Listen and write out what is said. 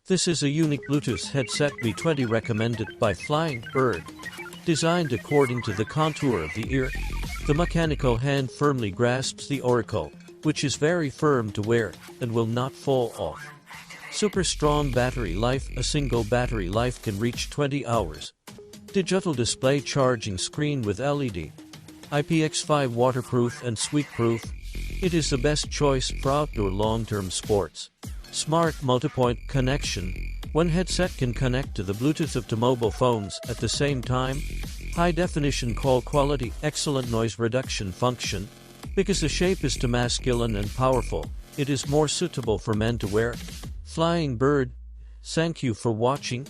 This is a unique Bluetooth headset V20 recommended by Flying Bird. Designed according to the contour of the ear, the mechanical hand firmly grasps the auricle, which is very firm to wear and will not fall off. Super strong battery life. A single battery life can reach 20 hours. Digital display charging screen with LED. IPX5 waterproof and sweatproof. It is the best choice for outdoor long-term sports. Smart Multipoint connection. One headset can connect to the Bluetooth of two mobile phones at the same time. High-definition call quality. Excellent noise reduction function. Because the shape is too masculine and powerful, it is more suitable for men to wear. Flying Bird. Thank you for watching.